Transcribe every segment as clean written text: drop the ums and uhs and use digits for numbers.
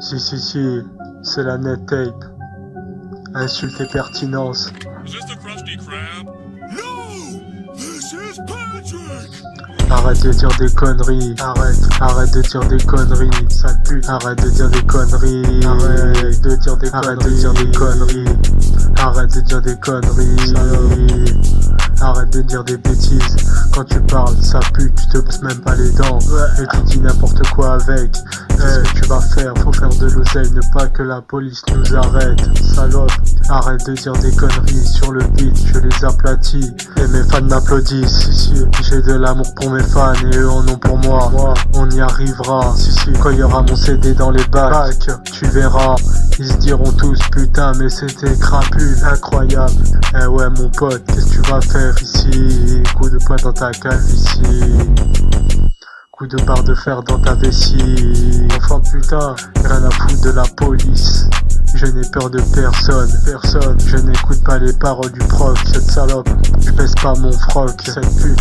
Si, c'est la net tape. Insulte et pertinence. Arrête de dire des conneries, arrête de dire des conneries, sale pute, arrête de dire des conneries, arrête de dire des conneries, arrête de dire des conneries, arrête de dire des bêtises. Quand tu parles, ça pue, tu te passes même pas les dents, et tu dis n'importe quoi avec. Qu'est-ce que tu vas faire? Faut faire de l'oseille, ne pas que la police nous arrête. Salope, arrête de dire des conneries sur le beat, je les aplatis et mes fans m'applaudissent. Si, j'ai de l'amour pour mes fans et eux en ont pour moi. On y arrivera. Si, quand il y aura mon CD dans les bacs, tu verras. Ils se diront tous putain mais c'était crapule, incroyable. Eh ouais mon pote, qu'est-ce que tu vas faire ici? Coup de poing dans ta calvitie, coup de barre de fer dans ta vessie. Enfin putain, rien à foutre de la police. Je n'ai peur de personne, je n'écoute pas les paroles du prof. Cette salope, je baisse pas mon froc. Cette pute,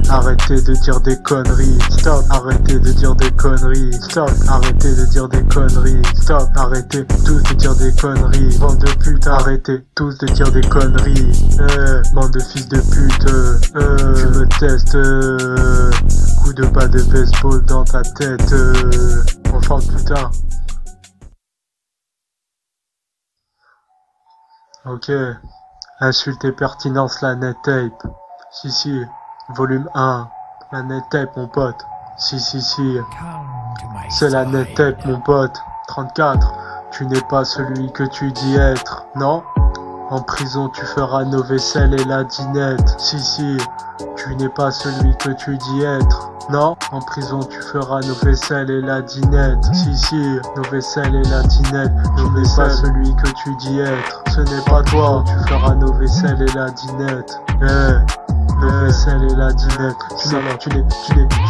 arrêtez de dire des conneries. Stop, arrêtez de dire des conneries. Stop, arrêtez de dire des conneries. Stop, arrêtez tous de dire des conneries. Bande de putes, arrêtez tous de dire des conneries. Bande de fils de pute, tu me testes. Coup de bas de baseball dans ta tête. Enfin putain. Ok, insulte et pertinence, la net tape. Si, volume 1, la net tape mon pote. Si, c'est la net tape mon pote. 34, tu n'es pas celui que tu dis être, non? En prison tu feras nos vaisselles et la dinette. Si, tu n'es pas celui que tu dis être, non? En prison tu feras nos vaisselles et la dinette. Si, nos vaisselles et la dinette. Tu n'es pas celui que tu dis être, ce n'est pas toi. Tu feras nos vaisselles et la dinette. Nos vaisselles et la dinette. Tu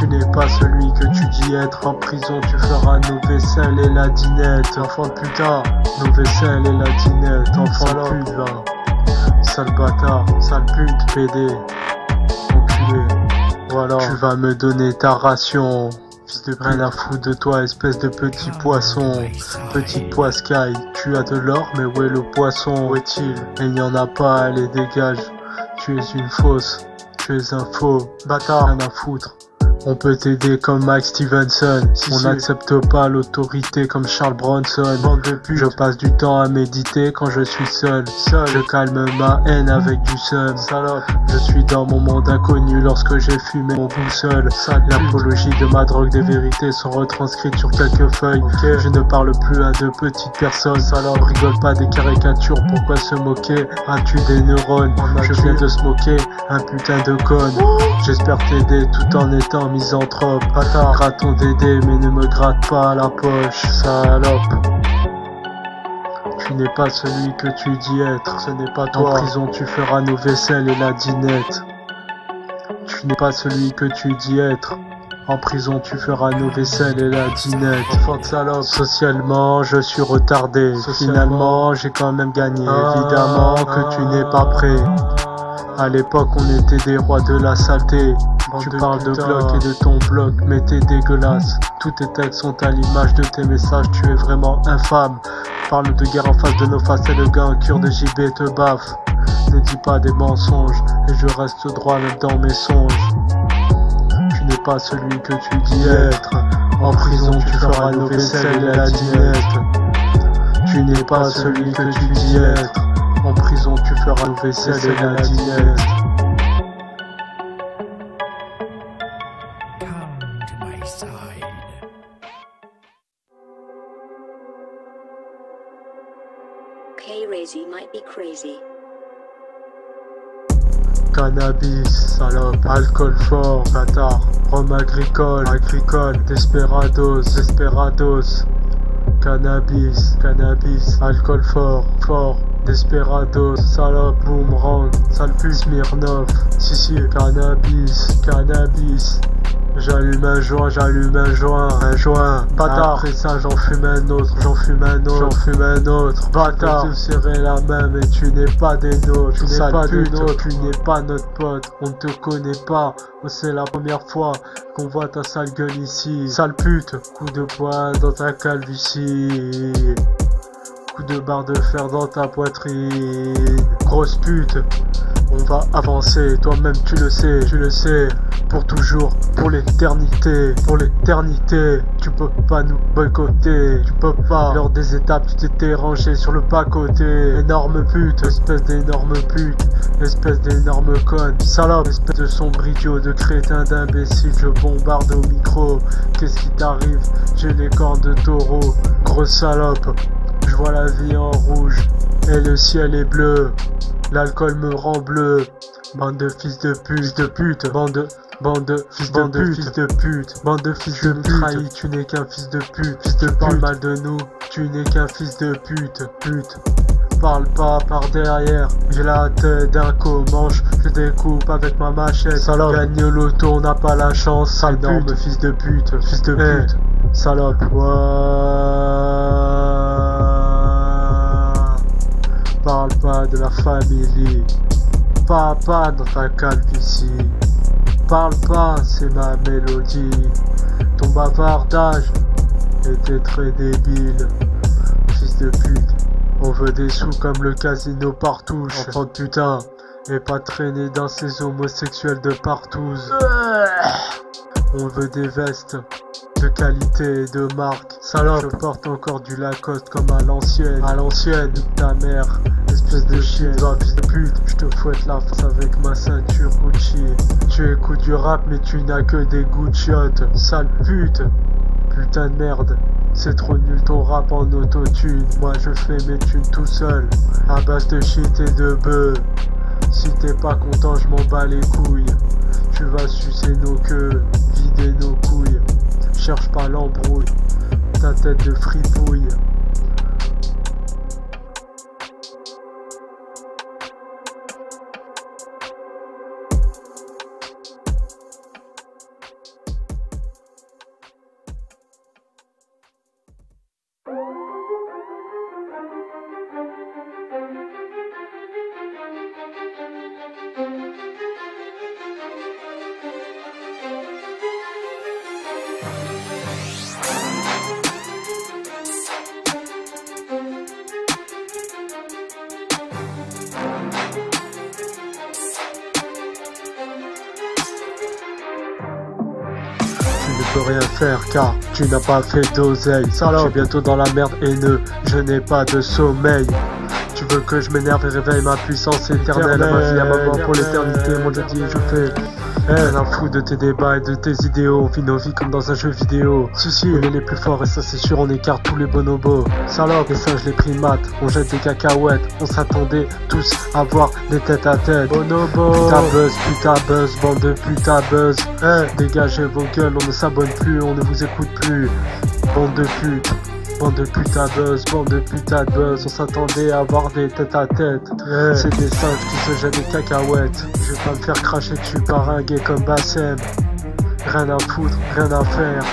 n'es pas celui que tu dis être. En prison tu feras nos vaisselles et la dinette. Enfant de putain, nos vaisselles et la dinette. Enfant de pute va. Sale bâtard, sale pute, PD. Enculé. Voilà, tu vas me donner ta ration. Fils de rien à foutre de toi, espèce de petit poisson. Petite poiscaille, tu as de l'or, mais où est le poisson? Où est-il? Il n'y en a pas, allez dégage. Tu es une fausse, tu es un faux bâtard, rien à foutre. On peut t'aider comme Mike Stevenson. On n'accepte pas l'autorité comme Charles Bronson. Je passe du temps à méditer quand je suis seul. Je calme ma haine avec du seum. Je suis dans mon monde inconnu lorsque j'ai fumé mon boussole. L'apologie de ma drogue, des vérités sont retranscrites sur quelques feuilles. Je ne parle plus à de petites personnes. Rigole pas des caricatures, pourquoi se moquer? As-tu des neurones? Je viens de se moquer, un putain de conne. J'espère t'aider tout en étant misanthrope. Grattons d'aider mais ne me gratte pas à la poche, salope. Tu n'es pas celui que tu dis être, ce n'est pas toi. En prison tu feras nos vaisselles et la dinette. Tu n'es pas celui que tu dis être. En prison tu feras nos vaisselles et la dinette. Enfant de salope. Socialement je suis retardé. Finalement j'ai quand même gagné. Évidemment que tu n'es pas prêt. À l'époque on était des rois de la saleté. Tu parles de Glock et de ton bloc, mais t'es dégueulasse. Tous tes textes sont à l'image de tes messages, tu es vraiment infâme. Parle de guerre en face de nos faces et le gars en cure de JB te baffe. Ne dis pas des mensonges, et je reste droit même dans mes songes. Tu n'es pas celui que tu dis être. En prison tu feras nos vaisselles et la dinette. Tu n'es pas celui que tu dis être. En prison tu feras nos vaisselles et la dinette. K-Razy might be crazy. Cannabis, salope, alcool fort, bâtard, rhum agricole, desperados, cannabis, alcool fort, desperados, salope, boomerang, sale pute, Smirnoff, si, cannabis, J'allume un joint, un joint, bâtard. Après ça j'en fume un autre, bâtard. Je serai la même et tu n'es pas des nôtres, tu n'es pas notre pote, on ne te connaît pas, c'est la première fois qu'on voit ta sale gueule ici, sale pute. Coup de poing dans ta calvitie, coup de barre de fer dans ta poitrine, grosse pute. On va avancer, toi-même tu le sais, pour toujours, pour l'éternité, tu peux pas nous boycotter, tu peux pas. Lors des étapes, tu t'étais rangé sur le bas-côté, énorme pute, espèce d'énorme pute, espèce d'énorme conne, salope, espèce de sombre idiot, de crétin, d'imbécile, je bombarde au micro, qu'est-ce qui t'arrive, j'ai les cornes de taureau, grosse salope, je vois la vie en rouge, et le ciel est bleu. L'alcool me rend bleu, bande de fils de pute, bande de fils de pute, je me trahis, tu n'es qu'un fils de pute, parle mal de nous, tu n'es qu'un fils de pute, parle pas par derrière, j'ai la tête d'un comanche, je découpe avec ma machette, salope, gagne au loto, on n'a pas la chance, sale énorme fils de pute, salope, parle pas de la famille, papa dans ta calvitie, parle pas, c'est ma mélodie, ton bavardage était très débile, fils de pute, on veut des sous comme le casino partouche, enfant de putain, et pas traîner dans ces homosexuels de partouze, on veut des vestes de qualité et de marque, salope, je porte encore du Lacoste comme à l'ancienne, nique ta mère, espèce de chien, fils de pute, je te fouette la face avec ma ceinture Gucci, tu écoutes du rap mais tu n'as que des Gucci-ottes, sale pute, putain de merde, c'est trop nul ton rap en autotune, moi je fais mes thunes tout seul, à base de shit et de bœufs, si t'es pas content je m'en bats les couilles, tu vas sucer nos queues, vider nos couilles, cherche pas l'embrouille, ta tête de fripouille. Tu ne peux rien faire car tu n'as pas fait d'oseille. Je suis bientôt dans la merde haineux, je n'ai pas de sommeil. Tu veux que je m'énerve et réveille ma puissance éternelle. Ma vie à ma mort pour l'éternité, moi je dis je fais. Rien à foutre de tes débats et de tes idéaux. On vit nos vies comme dans un jeu vidéo. Si, on est les plus forts et ça c'est sûr, on écarte tous les bonobos. Salope, les singes, les primates, on jette des cacahuètes. On s'attendait tous à voir des têtes à tête. Bonobo, putain buzz, bande de putain buzz. Dégagez vos gueules, on ne s'abonne plus, on ne vous écoute plus. Bande de putes. Bande de putain buzz, on s'attendait à avoir des têtes à tête. C'est des singes qui se jettent des cacahuètes. Je vais pas me faire cracher dessus par un gay comme Bassem. Rien à foutre, rien à faire.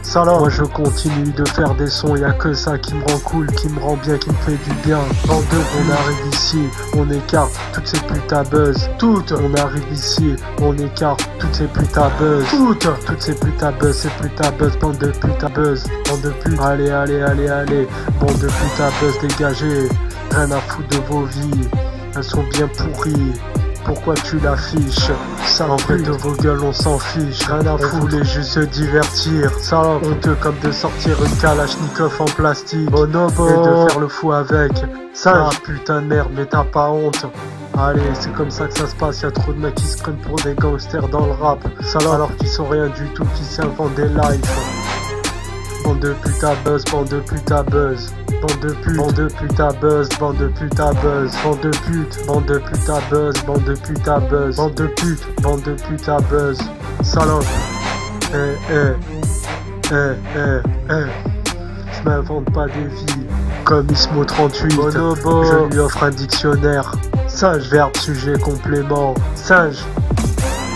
Salope, moi je continue de faire des sons, y'a que ça qui me rend cool, qui me rend bien, qui me fait du bien. En deux, on arrive ici, on écarte toutes ces putains buzz. Toutes, on arrive ici, on écarte toutes ces putains buzz. Toutes ces putains buzz, bande de putains buzz, bande de putes. Allez, bande de putains buzz, dégagez. Rien à foutre de vos vies, elles sont bien pourries. Pourquoi tu l'affiches? Ça en fait de vos gueules on s'en fiche. Rien à foutre, on voulait juste se divertir. Ça honteux comme de sortir une kalachnikov en plastique Bonobo. Et de faire le fou avec. Ça putain de merde, mais t'as pas honte. Allez, c'est comme ça que ça se passe, y'a trop de mecs qui se prennent pour des gangsters dans le rap. Ça alors qu'ils sont rien du tout, qui s'inventent des lives. Bande de putain buzz, bande de putain buzz. Bande de putes, bande de putain buzz, bande de putain buzz, bande de putes, bande de putain buzz, bande de putain buzz, bande de putes, bande de putain buzz, salope. Je m'invente pas des vies comme Ismo 38. Bonobo. Je lui offre un dictionnaire. Singe, verbe, sujet, complément. Singe,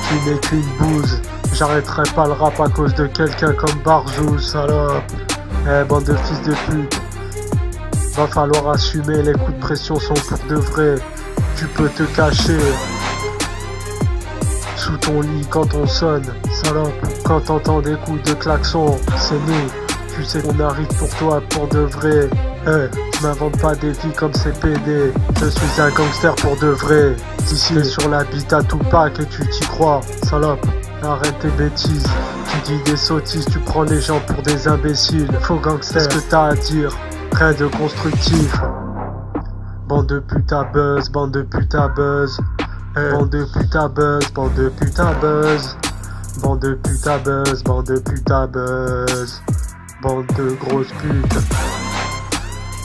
tu n'es qu'une bouse. J'arrêterai pas le rap à cause de quelqu'un comme Barzou, salope. Eh, bande de fils de pute. Va falloir assumer, les coups de pression sont pour de vrai. Tu peux te cacher sous ton lit quand on sonne, salope. Quand t'entends des coups de klaxon, c'est nous. Tu sais qu'on arrive pour toi pour de vrai. Je m'invente pas des vies comme CPD. Je suis un gangster pour de vrai. Ici sur la bite à Tupac et tu t'y crois, salope. Arrête tes bêtises. Tu dis des sottises, tu prends les gens pour des imbéciles. Faux gangster, qu'est-ce que t'as à dire? Rien de constructif. Bande de pute à buzz, bande de pute à buzz. Bande de pute à buzz, bande de pute à buzz. Bande de pute à buzz, bande de pute à buzz. Bande de grosses putes.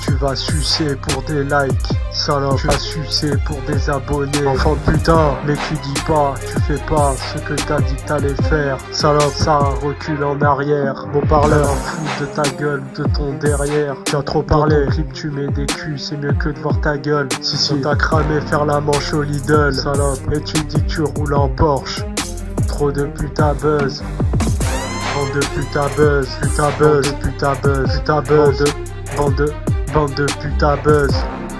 Tu vas sucer pour des likes, salope. Tu vas sucer pour des abonnés. Enfant de putain, mais tu dis pas, tu fais pas ce que t'as dit que t'allais faire. Salope, ça recule en arrière. Beau parleur, fous de ta gueule, de ton derrière. Tu as trop parlé, clip tu mets des culs, c'est mieux que de voir ta gueule. Si t'as cramé faire la manche au Lidl, salope. Et tu dis que tu roules en Porsche. Trop de putain buzz. Bande de putain buzz, putain buzz, putain buzz, putain buzz. Bande de putain buzz,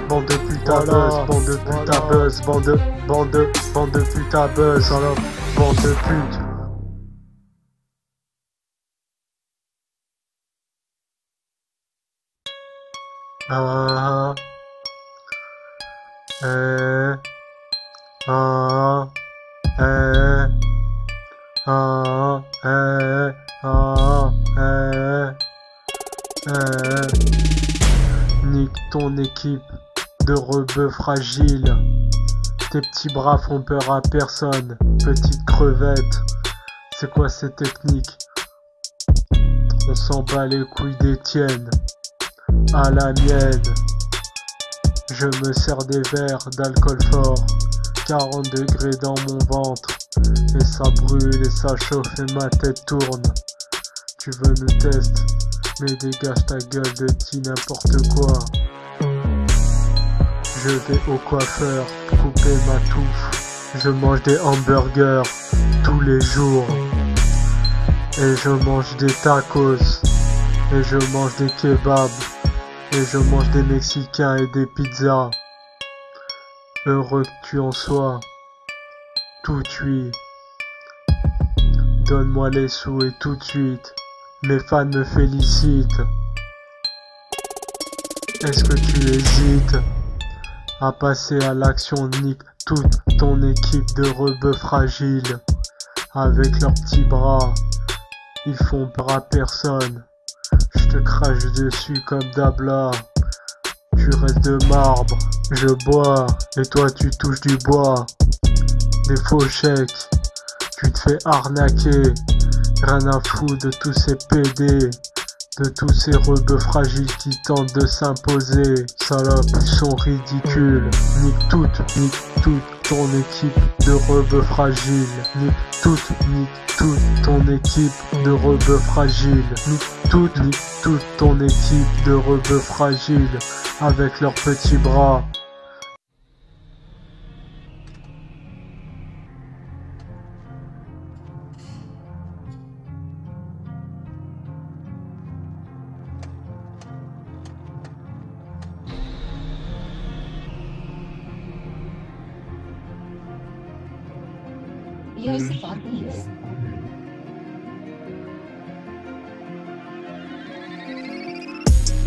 bande de putain buzz, bande de putain buzz, bande de putain buzz, alors bande de pute. Nique ton équipe de rebeux fragiles. Tes petits bras font peur à personne. Petite crevette, c'est quoi cette technique? On s'en bat les couilles des tiennes. À la mienne, je me sers des verres d'alcool fort. 40 degrés dans mon ventre. Et ça brûle et ça chauffe et ma tête tourne. Tu veux me tester? Mais dégage ta gueule de petit n'importe quoi. Je vais au coiffeur couper ma touffe. Je mange des hamburgers tous les jours. Et je mange des tacos. Et je mange des kebabs. Et je mange des mexicains et des pizzas. Heureux que tu en sois. Tout de suite. Donne-moi les sous et tout de suite. Mes fans me félicitent. Est-ce que tu hésites à passer à l'action? Nique toute ton équipe de rebeux fragiles. Avec leurs petits bras, ils font peur à personne. Je te crache dessus comme d'abla. Tu restes de marbre, je bois. Et toi tu touches du bois. Des faux chèques, tu te fais arnaquer. Rien à foutre de tous ces PD, de tous ces rebeux fragiles qui tentent de s'imposer. Salope, ils sont ridicules. Nique toute ton équipe de rebeux fragiles. Nique toute ton équipe de rebeux fragiles. Nique toute ton équipe de rebeux fragiles avec leurs petits bras.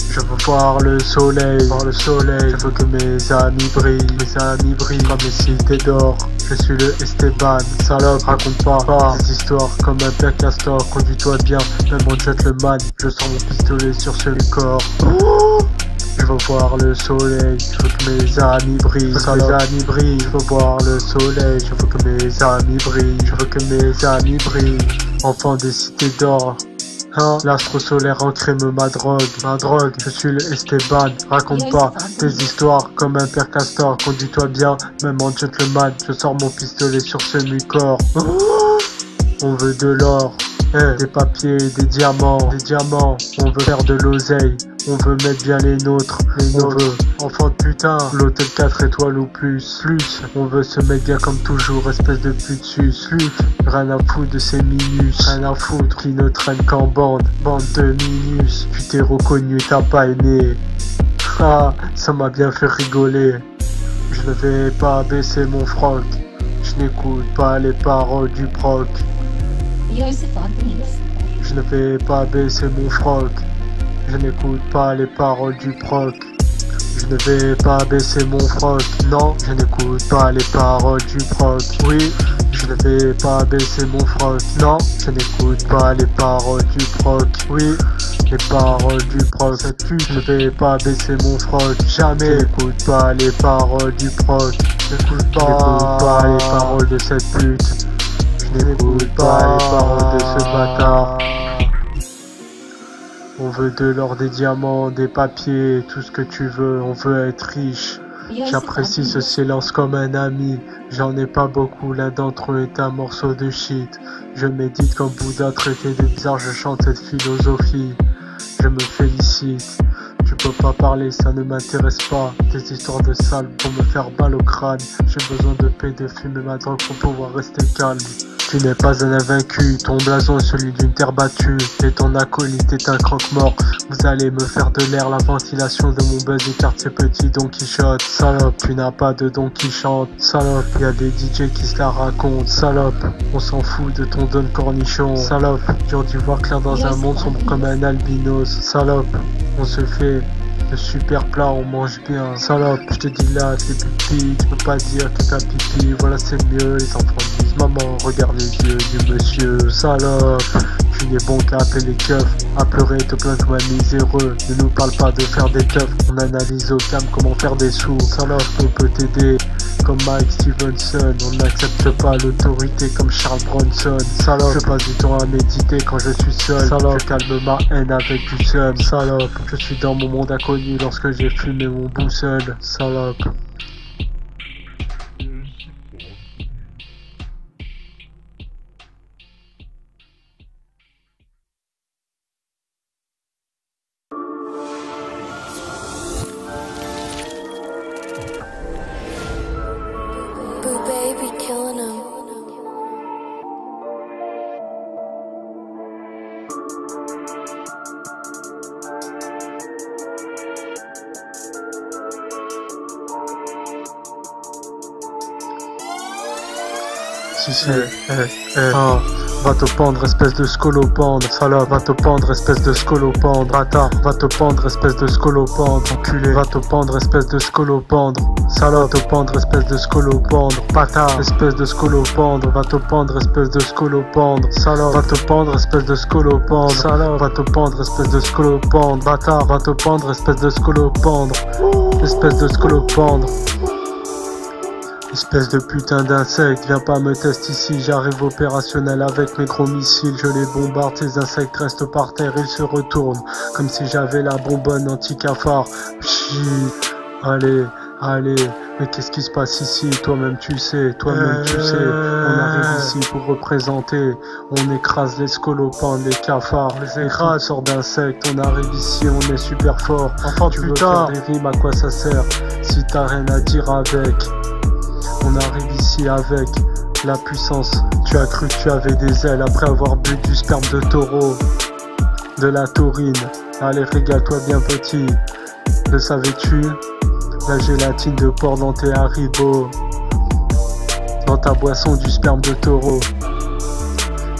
Je veux voir le soleil, je veux que mes amis brillent, comme les cités d'or. Je suis le Esteban, salope, raconte pas des histoires comme un père castor. Conduis-toi bien, même mon gentleman, je sors mon pistolet sur ce corps. Je veux voir le soleil, je veux que mes amis brillent, je veux voir le soleil, je veux que mes amis brillent, enfant des cités d'or. L'astre solaire en crème, ma drogue, je suis le Esteban, raconte pas tes histoires comme un père castor. Conduis-toi bien, même en gentleman, je sors mon pistolet sur ce corps. On veut de l'or, Des papiers, des diamants, on veut faire de l'oseille, on veut mettre bien les nôtres, on veut, enfant de putain, l'hôtel 4 étoiles ou plus, on veut se mettre bien comme toujours, espèce de pute sus, rien à foutre de ces minus, rien à foutre qui ne traînent qu'en bande de minus, tu t'es reconnu, t'as pas aimé, ah, ça m'a bien fait rigoler, je ne vais pas baisser mon froc, je n'écoute pas les paroles du proc. Je ne vais pas baisser mon froc, je n'écoute pas les paroles du proc. Je ne vais pas baisser mon froc, non, je n'écoute pas les paroles du proc. Oui, je ne vais pas baisser mon froc, non, je n'écoute pas les paroles du proc. Oui, les paroles du proc, cette pute. Je ne vais pas baisser mon froc, jamais. Je n'écoute pas les paroles du proc. Je n'écoute pas les paroles de cette pute. Je n'écoute pas les paroles de ce bâtard. On veut de l'or, des diamants, des papiers, tout ce que tu veux, on veut être riche. J'apprécie ce silence comme un ami, j'en ai pas beaucoup, l'un d'entre eux est un morceau de shit. Je médite comme Bouddha, traité de bizarre, je chante cette philosophie. Je me félicite, tu peux pas parler, ça ne m'intéresse pas. Des histoires de salles pour me faire balle au crâne. J'ai besoin de paix, de fumer ma drogue pour pouvoir rester calme. Tu n'es pas un invaincu, ton blason est celui d'une terre battue. Et ton acolyte est un croque-mort. Vous allez me faire de l'air, la ventilation de mon buzz écarte ces petits Don Quichotte. Salope, tu n'as pas de Don qui chante. Salope, y'a des DJ qui se la racontent. Salope, on s'en fout de ton Don Cornichon. Salope, dur d'y voir clair dans un monde sombre comme un albinos. Salope, on se fait de super plats, on mange bien. Salope, je te dis là, t'es pipi, tu peux pas dire que t'as pipi. Voilà, c'est mieux, les enfants disent maman, regarde les yeux du monsieur. Salope, tu n'es bon qu'à appeler les keufs, à pleurer, te plaindre comme un miséreux. Ne nous parle pas de faire des teufs, on analyse au calme comment faire des sous. Salope, on peut t'aider comme Mike Stevenson, on n'accepte pas l'autorité comme Charles Bronson. Salope, je passe du temps à méditer quand je suis seul. Salope, je calme ma haine avec du seum. Salope, je suis dans mon monde inconnu lorsque j'ai fumé mon boussole. Salope. Baby killing him. Si, va te pendre, espèce de scolopendre. Salope, va te pendre, espèce de scolopendre. Bâtard, va te pendre, espèce de scolopendre. Enculé, va te pendre, espèce de scolopendre. Salope, va te pendre, espèce de scolopendre. Bâtard, espèce de scolopendre. Va te pendre, espèce de scolopendre. Salope, va te pendre, espèce de scolopendre. Salope, va te pendre, espèce de scolopendre. Bâtard, va te pendre, espèce de scolopendre. Espèce de scolopendre. Espèce de putain d'insecte, viens pas me tester ici, j'arrive opérationnel avec mes gros missiles, je les bombarde, ces insectes restent par terre, ils se retournent, comme si j'avais la bonbonne anti-cafard. Pchit, allez, mais qu'est-ce qui se passe ici? Toi-même tu sais, on arrive ici pour représenter, on écrase les scolopendres, les cafards, les écrase, sort d'insectes, on arrive ici, on est super fort. Enfin tu veux faire des rimes, à quoi ça sert si t'as rien à dire avec? On arrive ici avec la puissance. Tu as cru que tu avais des ailes après avoir bu du sperme de taureau, de la taurine. Allez, régale-toi bien petit. Le savais-tu? La gélatine de porc dans tes haribots, dans ta boisson du sperme de taureau.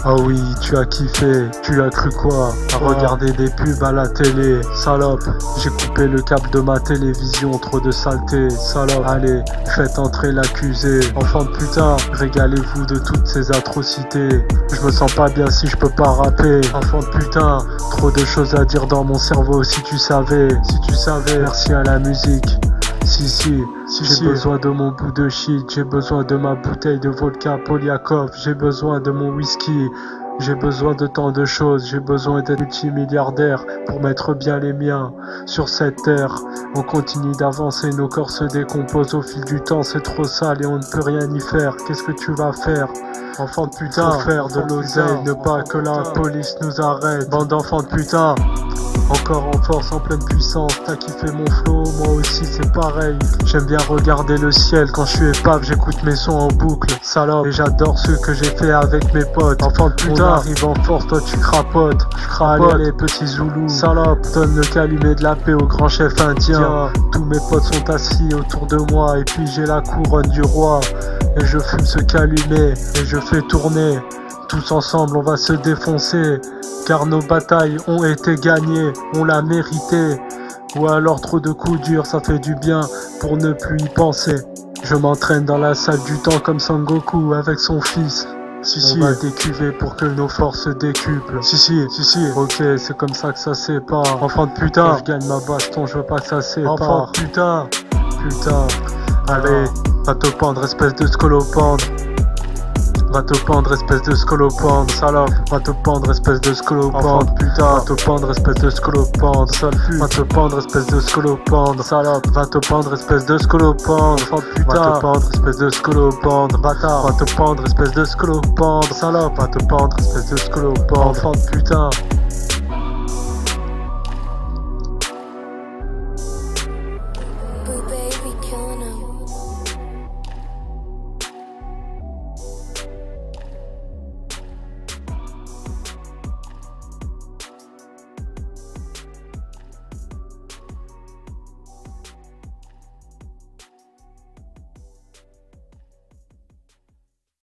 Ah oui, tu as kiffé, tu as cru quoi? À regarder des pubs à la télé. Salope, j'ai coupé le câble de ma télévision, trop de saleté. Salope, allez, faites entrer l'accusé. Enfant de putain, régalez-vous de toutes ces atrocités. Je me sens pas bien si je peux pas rapper. Enfant de putain, trop de choses à dire dans mon cerveau. Si tu savais, merci à la musique. Si, j'ai besoin de mon bout de shit, j'ai besoin de ma bouteille de vodka Polyakov, j'ai besoin de mon whisky, J'ai besoin de tant de choses, j'ai besoin d'être multimilliardaire pour mettre bien les miens sur cette terre. On continue d'avancer, nos corps se décomposent au fil du temps, c'est trop sale et on ne peut rien y faire. Qu'est-ce que tu vas faire? Enfant de putain, faut faire de l'oseille, ne pas que la police nous arrête. Bande d'enfants de putain, encore en force, en pleine puissance. T'as kiffé mon flow, moi aussi c'est pareil. J'aime bien regarder le ciel, quand je suis épave j'écoute mes sons en boucle. Salope, et j'adore ceux que j'ai fait avec mes potes. Enfant de putain, on arrive en force, toi tu crapotes. Allez les petits zoulous, salope, donne le calumet de la paix au grand chef indien. Tous mes potes sont assis autour de moi, et puis j'ai la couronne du roi. Et je fume ce calumet, et je fais tourner. Tous ensemble on va se défoncer, car nos batailles ont été gagnées, on l'a mérité. Ou alors trop de coups durs, ça fait du bien pour ne plus y penser. Je m'entraîne dans la salle du temps comme Sangoku avec son fils. On va décuver pour que nos forces se décuplent. Ok, c'est comme ça que ça sépare. Enfant de putain, je gagne ma baston, je veux pas que ça sépare. Enfant de putain, allez, va te pendre espèce de scolopendre. Va te pendre espèce de scolopendre, salope. Va te pendre espèce de scolopendre, putain. Va te pendre espèce de scolopendre, sale pute. Va te pendre espèce de scolopendre, salope. Va te pendre espèce de scolopendre, putain. Va te pendre espèce de scolopendre, bâtard. Va te pendre espèce de scolopendre, salope. Va te pendre espèce de scolopendre, enfant de putain.